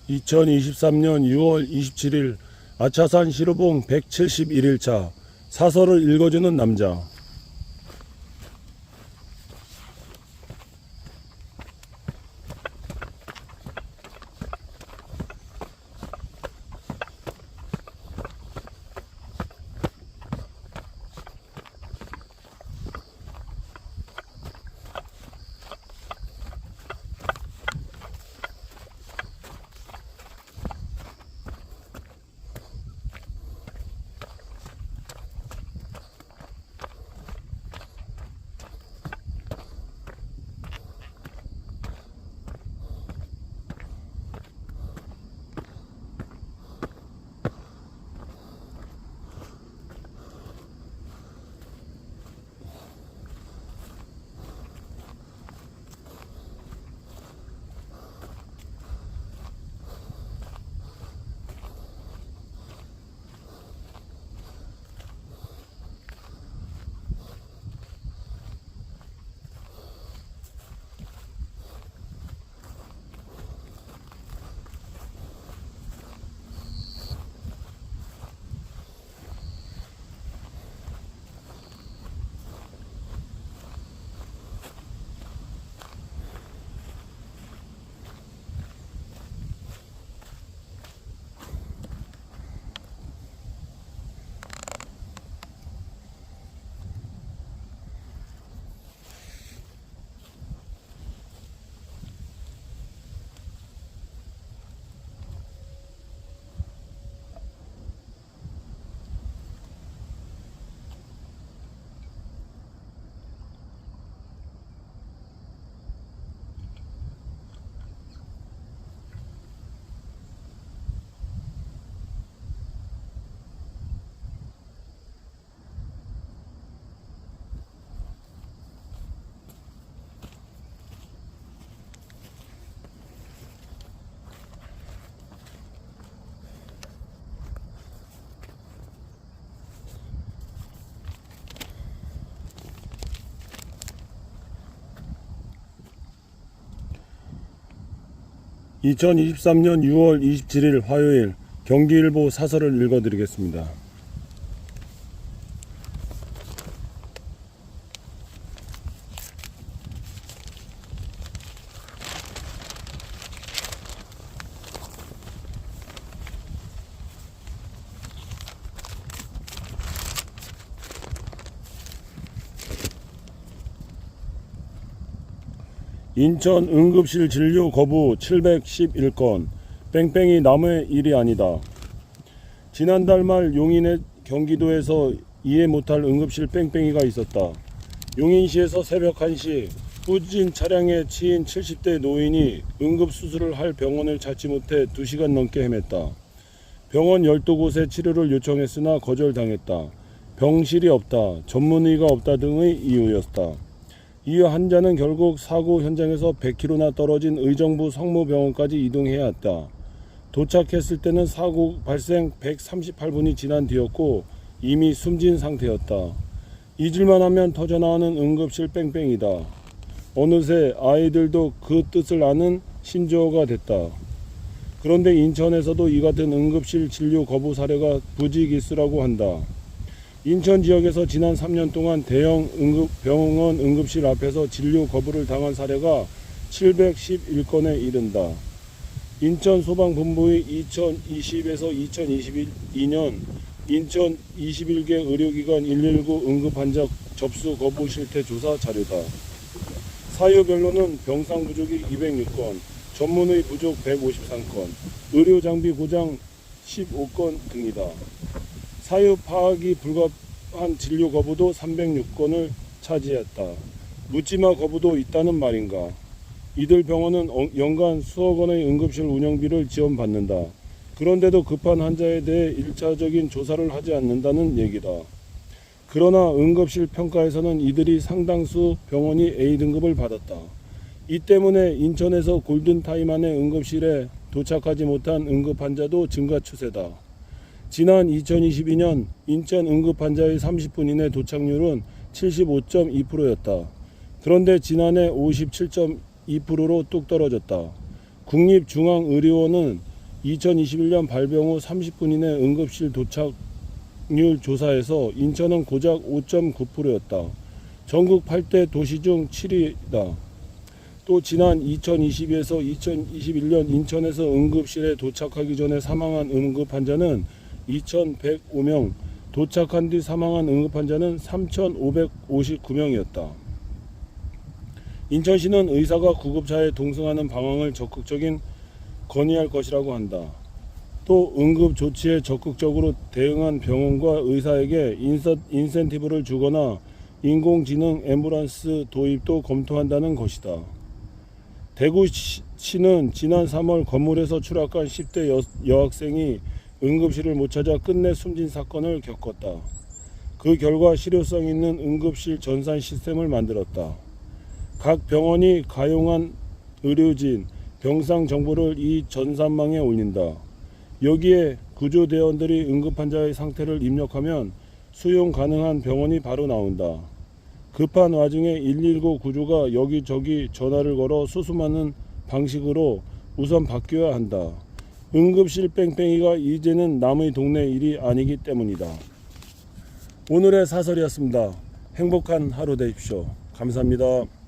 2023년 6월 27일 아차산 시루봉 171일차 사설을 읽어주는 남자. (2023년 6월 27일) 화요일 경기일보 사설을 읽어드리겠습니다. 인천 응급실 진료 거부 711건. 뺑뺑이 남의 일이 아니다. 지난달 말 용인의 경기도에서 이해 못할 응급실 뺑뺑이가 있었다. 용인시에서 새벽 1시 후진 차량에 치인 70대 노인이 응급수술을 할 병원을 찾지 못해 2시간 넘게 헤맸다. 병원 12곳에 치료를 요청했으나 거절당했다. 병실이 없다, 전문의가 없다 등의 이유였다. 이어 환자는 결국 사고 현장에서 100km나 떨어진 의정부 성모병원까지 이동해야 했다. 도착했을 때는 사고 발생 138분이 지난 뒤였고 이미 숨진 상태였다. 잊을만 하면 터져나오는 응급실 뺑뺑이다. 어느새 아이들도 그 뜻을 아는 신조어가 됐다. 그런데 인천에서도 이 같은 응급실 진료 거부 사례가 부지기수라고 한다. 인천 지역에서 지난 3년 동안 대형 병원 응급실 앞에서 진료 거부를 당한 사례가 711건에 이른다. 인천 소방본부의 2020에서 2022년 인천 21개 의료기관 119 응급환자 접수 거부 실태 조사 자료다. 사유별로는 병상 부족이 206건, 전문의 부족 153건, 의료장비 고장 15건 등이다. 사유 파악이 불가한 진료 거부도 306건을 차지했다. 묻지마 거부도 있다는 말인가. 이들 병원은 연간 수억 원의 응급실 운영비를 지원받는다. 그런데도 급한 환자에 대해 1차적인 조사를 하지 않는다는 얘기다. 그러나 응급실 평가에서는 이들이 상당수 병원이 A등급을 받았다. 이 때문에 인천에서 골든타임 안에 응급실에 도착하지 못한 응급환자도 증가 추세다. 지난 2022년 인천 응급환자의 30분 이내 도착률은 75.2%였다. 그런데 지난해 57.2%로 뚝 떨어졌다. 국립중앙의료원은 2021년 발병 후 30분 이내 응급실 도착률 조사에서 인천은 고작 5.9%였다. 전국 8대 도시 중 7위다. 또 지난 2022에서 2021년 인천에서 응급실에 도착하기 전에 사망한 응급 환자는 2,105명, 도착한 뒤 사망한 응급 환자는 3,559명이었다. 인천시는 의사가 구급차에 동승하는 방황을 적극적인 건의할 것이라고 한다. 또 응급 조치에 적극적으로 대응한 병원과 의사에게 인센티브를 주거나 인공지능 앰뷸런스 도입도 검토한다는 것이다. 대구시는 지난 3월 건물에서 추락한 10대 여학생이 응급실을 못 찾아 끝내 숨진 사건을 겪었다. 그 결과 실효성 있는 응급실 전산 시스템을 만들었다. 각 병원이 가용한 의료진, 병상 정보를 이 전산망에 올린다. 여기에 구조대원들이 응급환자의 상태를 입력하면 수용 가능한 병원이 바로 나온다. 급한 와중에 119 구조가 여기저기 전화를 걸어 수수하는 방식으로 우선 바뀌어야 한다. 응급실 뺑뺑이가 이제는 남의 동네 일이 아니기 때문이다. 오늘의 사설이었습니다. 행복한 하루 되십시오. 감사합니다.